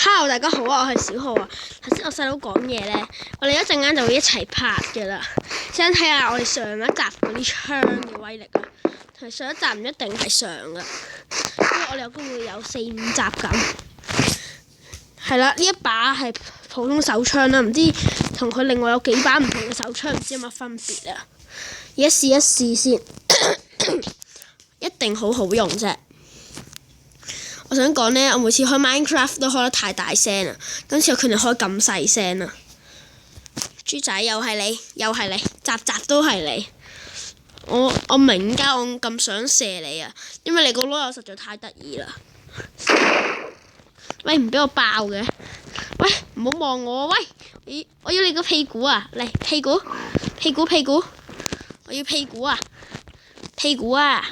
Hello，大家好啊！我係小浩啊。頭先我細佬講嘢咧，我哋一陣間就會一齊拍嘅啦。想睇下我哋上一集嗰啲槍嘅威力啊，同埋上一集唔一定係上噶，因為我哋有機會有4、5集咁。係啦，呢一把係普通手槍啦，唔知同佢另外有幾把唔同嘅手槍，唔知有乜分別啊？而家試一試先，一定好好用啫。我想講呢，我每次開 Minecraft 都開得太大聲啦，今次我決定開咁細聲啦。豬仔又係你，又係你，集集都係你。我明㗎，我咁想射你啊，因為你個囉柚實在太得意啦。喂，唔俾我爆嘅。喂，唔好望我啊！喂，我要你個屁股啊！嚟，屁股，屁股，屁股，我要屁股啊！屁股啊！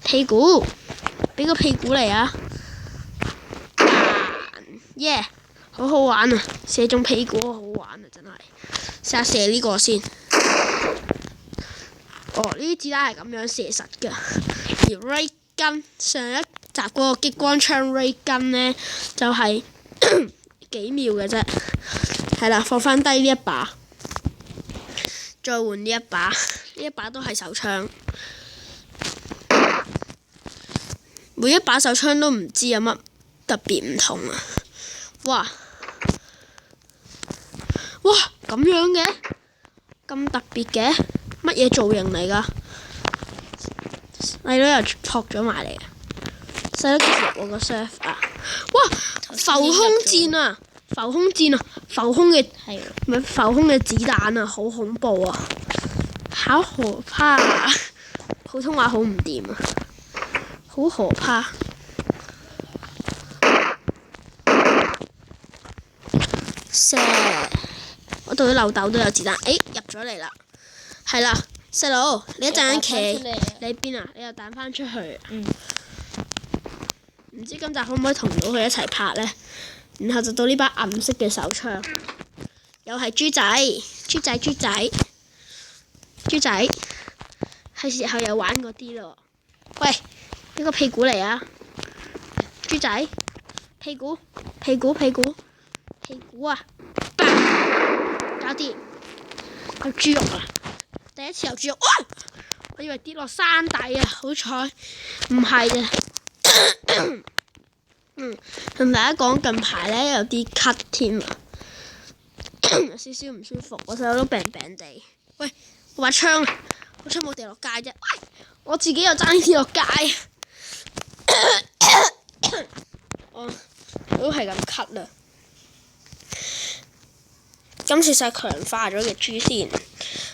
屁股。俾個屁股嚟啊！耶，好好玩啊！射中屁股好好玩啊，真係。試下射呢個先。哦，呢啲子彈係咁樣射實㗎。而 Ray Gun 上一集嗰個激光槍 Ray Gun 呢，就係幾秒嘅啫。係啦，放翻低呢一把，再換呢一把，呢一把都係手槍。每一把手槍都唔知有乜特別唔同啊！哇！哇！咁樣嘅，咁特別嘅，乜嘢造型嚟㗎？細佬又撲咗埋嚟啊！細佬幾時入我個 server 啊？哇！浮空戰啊！浮空戰啊！浮空嘅咪浮空嘅子彈啊！好恐怖啊！好可怕啊！普通話好唔掂啊！好可怕！射！我度啲漏斗都有子彈，入咗嚟啦！係啦，細佬，你一陣間企你邊啊？你又彈翻出去。唔知今集可唔可以同到佢一齊拍呢？然後就到呢把銀色嘅手槍，又係豬仔，豬仔，豬仔，豬仔，係時候又玩嗰啲咯。喂！呢個屁股嚟啊！豬仔，屁股，屁股，屁股，屁股啊！搞掂，有豬肉啊！第一次有豬肉，哇！我以為跌落山底啊，好彩唔係啫。同大家講近排呢，有啲咳添啊，有少少唔舒服，我細佬都病病地。喂，我把槍啊！我槍冇掉落街啫，喂！我自己又爭啲跌落街。我都係咁咳啦。今次就強化咗嘅豬先，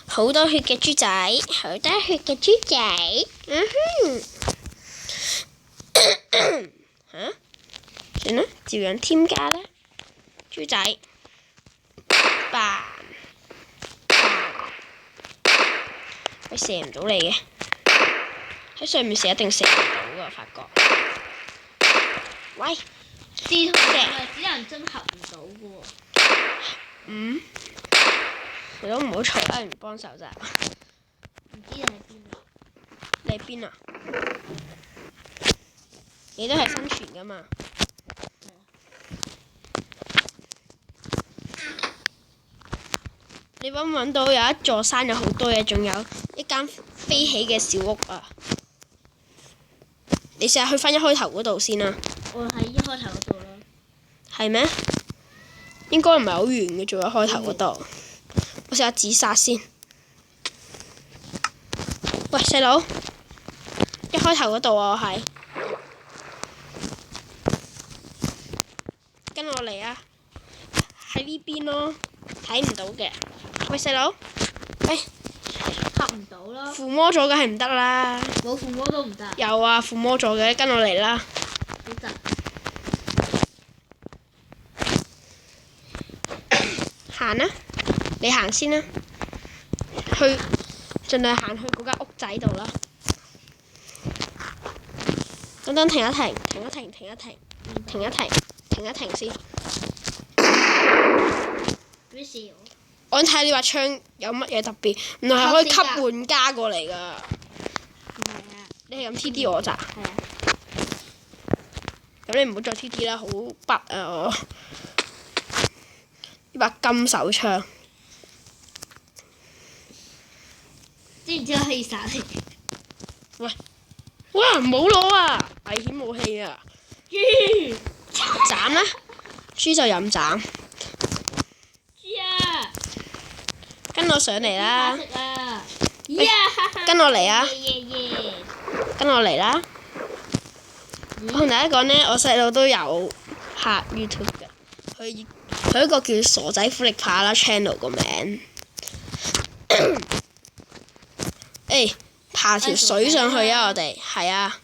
好多血嘅豬仔，好多血嘅豬仔。算啦，照樣添加啦。豬仔，佢射唔到你嘅，喺上面射一定射唔到㗎，發覺。喂，字同埋指南針合唔到嘅喎。你都唔好嘈啦，唔幫手咋？唔知你喺邊啊？你喺邊啊？你都係生存㗎嘛？你揾唔揾到有一座山有好多嘢，仲有一間飛起嘅小屋啊！你試下去翻一開頭嗰度先啦。我喺一開頭嗰度啦。係咩？應該唔係好遠嘅，仲有開頭嗰度。我試下自殺先。喂，細佬，一開頭嗰度啊，我係。跟我嚟啊！喺呢邊咯，睇唔到嘅。喂，細佬，喂，合唔到啦。附魔咗嘅係唔得啦。冇附魔都唔得。有啊，附魔咗嘅，跟我嚟啦。好得。行啦，你行先啦。去，盡量行去嗰間屋仔度啦。等等，停一停，停一停，停一停，停一停，停一停先。咩事？我想睇下呢把槍有乜嘢特別，原來係可以吸玩家過嚟㗎。係啊。你係咁 TD 我咋？係啊。咁你唔好再 TT 啦，好拔啊我。呢把金手槍。知唔知可以殺你？喂！哇！唔好攞啊！危險武器啊！豬斬啦！豬就任斬。豬啊！跟我上嚟啦！食啊！喂呀！跟我嚟啊！耶！跟我嚟啦！我同大家講呢，我細佬都有拍 YouTube 嘅，佢一個叫傻仔苦力怕啦 channel 個名。誒，爬條水上去啊！我哋係啊，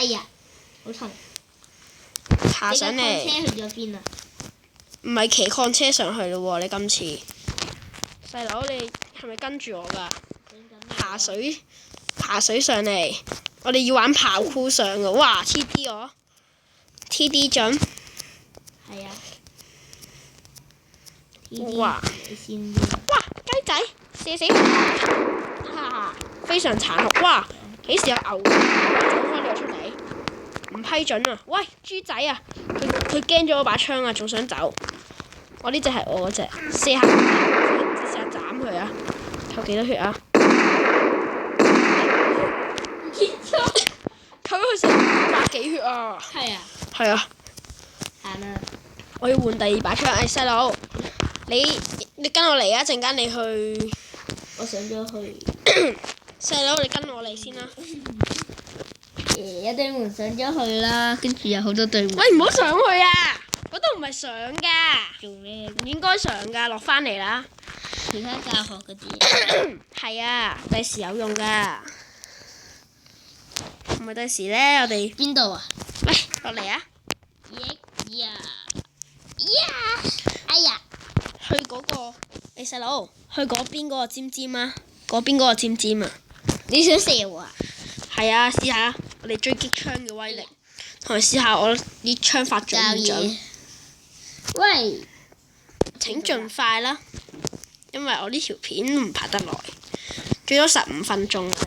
呀！好痛！爬上你架嚟。車去咗邊啊？唔係騎礦車上去咯喎！你今次細佬，你係咪跟住我㗎？爬水上嚟，我哋要玩跑酷上㗎。哇！TD 我 TD 準。係啊。哇！先哇！雞仔射死佢！非常殘酷。哇！幾時有牛走開咗出嚟？唔批准啊！喂，豬仔啊！佢驚咗我把槍啊，仲想走。我呢隻係我嗰隻，試下斬佢啊！扣幾多血啊？扣咗佢成200幾血啊！係啊。係啊。行啦。我要換第二把槍。細佬，你跟我嚟啊！陣間你去。我上咗去。細佬，你跟我嚟先啦。一對門上咗去啦，跟住有好多對門。喂，唔好上去啊！嗰度唔係上㗎。做咩？唔應該上㗎，落翻嚟啦。其他教學嗰啲。係啊，第時有用㗎。唔係第時咧，我哋邊度啊？喂落嚟啊！呀！哎呀！去嗰個，你細佬去嗰邊嗰個尖尖啊！嗰邊嗰個尖尖啊！你想射我啊？係啊，試下我哋狙擊槍嘅威力，同埋試下我啲槍法準唔準？喂！請盡快啦，因為我呢條片唔拍得耐，最多15分鐘啫。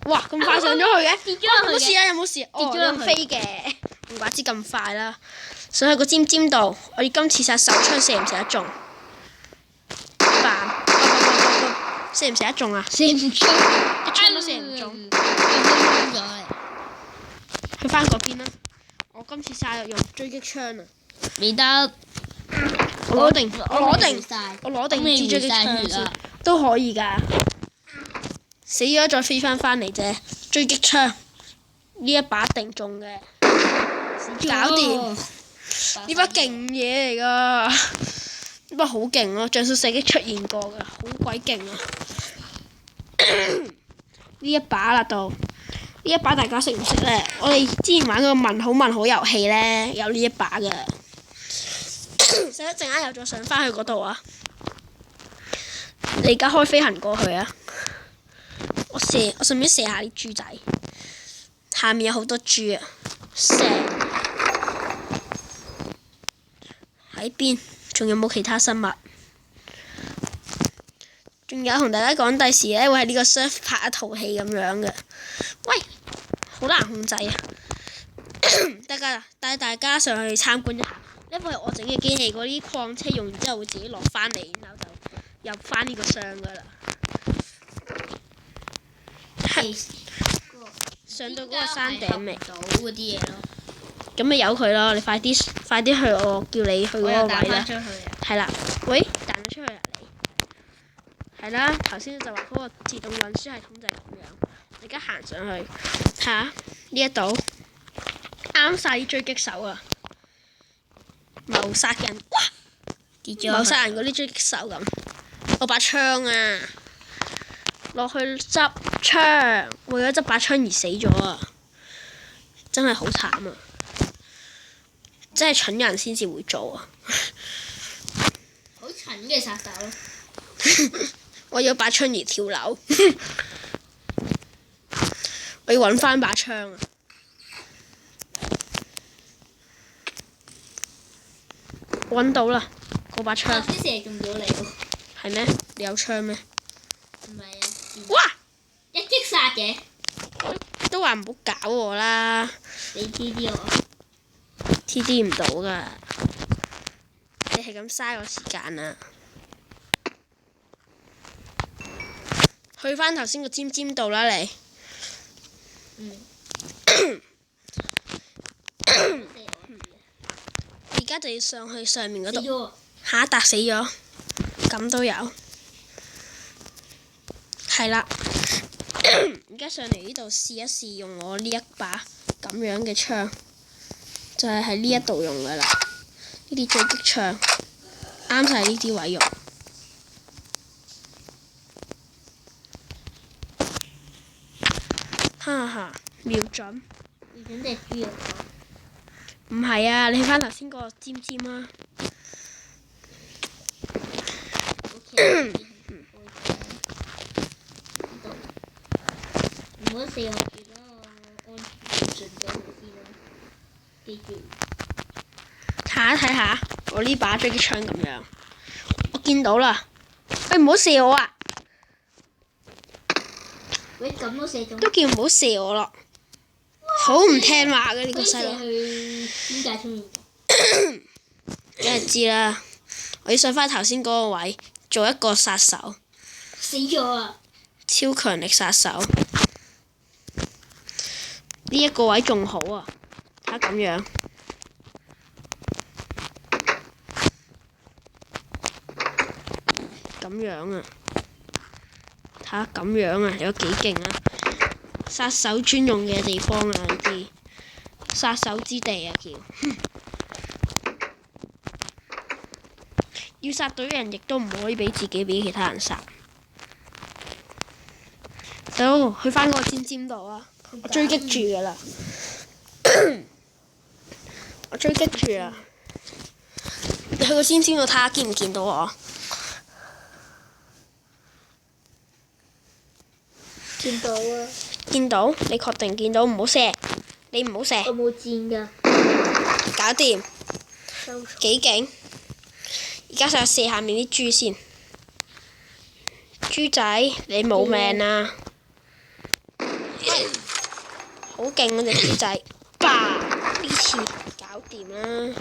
哇！咁快上咗去嘅？跌咗落去嘅。有冇事啊？有冇事？哦，跌咗落去用飛嘅，唔怪之咁快啦。上去個尖尖度，我哋今次殺手槍射唔射得中？射唔射得中啊？射唔中。一槍都射唔中。去翻嗰邊啦！我今次殺用狙擊槍啊！未得。我攞定支狙擊槍先，都可以㗎。死咗再飛翻嚟啫，狙擊槍呢一把定中嘅，搞掂。呢把勁嘢嚟㗎，呢把好勁咯，像素射擊出現過㗎，好鬼勁啊！呢一把啦到，呢一把大家識唔識咧？我哋之前玩嗰個問好遊戲咧，有呢一把㗎。使一陣間又再上翻去嗰度啊！你而家開飛行過去啊！我順便射下啲豬仔，下面有好多豬啊！射喺邊？仲有冇其他生物？仲有同大家講，第時咧會喺呢個 server 拍一套戲咁樣嘅。喂，好難控制啊！帶大家上去參觀一下。因為我整嘅機器嗰啲礦車用完之後會自己落翻嚟，然後就入翻呢個箱㗎啦。上到嗰個山頂未？到嗰啲嘢咯。咁咪由佢咯，你快啲去，我叫你去嗰個位啦。係啦，喂，彈咗出去啊你。係啦，頭先就話嗰個自動運輸系統就係咁樣。你而家行上去，睇下呢一度啱晒啲狙擊手啊！謀殺人，哇！謀殺人嗰啲狙擊手咁，我把槍啊，落去執槍，為咗執把槍而死咗啊！真係好慘啊！真係蠢人先至會做啊！好蠢嘅殺手咯！我要把槍而跳樓，我要揾翻把槍啊！揾到啦，嗰把槍。頭先射中咗你喎。係咩？你有槍咩？唔係啊。哇！一擊殺嘅。都話唔好搞我啦。你 TD 我。TD 唔到㗎，你係咁嘥我時間啊！去翻頭先個尖尖度啦，你。而家就要上去上面嗰度。下一笪死咗，咁都有。係啦，而家上嚟呢度試一試用我呢一把咁樣嘅槍，就係喺呢一度用㗎啦。呢啲狙擊槍啱晒呢啲位用。哈哈，瞄準。瞄準隻豬肉。唔係啊，你去翻頭先嗰個尖尖啊。唔好射我住啦，安全盡咗佢先啦。記住。睇下，我呢把狙擊槍咁樣，我見到啦。喂，唔好射我啊！喂，咁都射中。都叫唔好射我咯。好唔聽話嘅呢個細路。去邊界衝梗係知啦，我要上翻頭先嗰個位，做一個殺手。死咗啊！超強力殺手。呢一個位仲好啊，睇下咁樣。咁樣啊，睇下咁樣啊，有幾勁啊！殺手專用嘅地方啊，呢啲殺手之地啊叫。要殺到人，亦都唔可以俾自己俾其他人殺。走，去翻嗰個尖尖度啊！我追擊住㗎啦，我追擊住啊！你去個尖尖度睇下見唔見到我？見到啊！見到？你確定見到？唔好射！你唔好射！我冇箭㗎。搞掂。幾勁！而家就射下面啲豬先。豬仔，你冇命啊！好勁嗰隻豬仔，吧！呢次搞掂啦，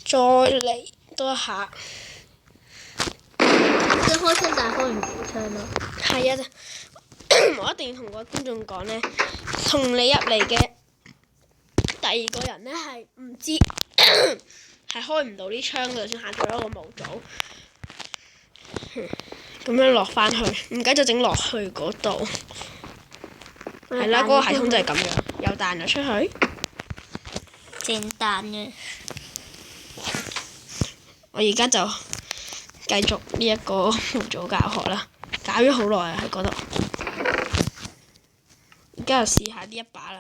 再嚟多一下。即係開槍，但係開唔到槍咯。係啊，我一定要同個觀眾講呢，同你入嚟嘅第二個人呢係唔知係開唔到啲槍嘅，就算下咗一個模組。咁樣落翻去，唔緊就整落去嗰度。係啦，嗰個系統就係咁樣，又彈咗出去。正彈嘅。我而家就繼續呢一個模組教學啦，搞咗好耐啊喺嗰度。而家就試下呢一把啦，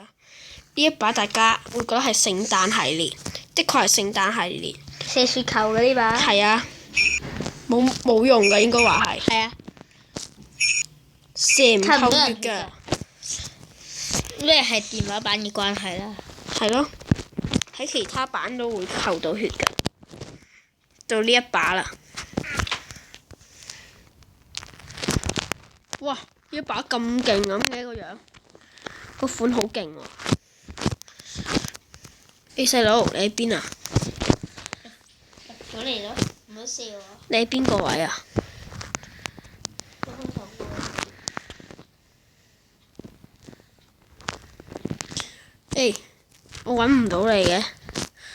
呢一把大家會覺得係聖誕系列，的確係聖誕系列。射雪球嘅呢把。係啊，冇用㗎應該話係。係啊。射唔透血㗎。咩係電話版嘅關係啦？係咯，喺其他版都會透到血㗎。到呢一把啦。哇！呢一把咁勁咁嘅個樣，個款好勁喎。A 細佬，你喺邊啊？入咗嚟咯，唔好笑我。你喺邊個位啊？誒，我揾唔到你嘅。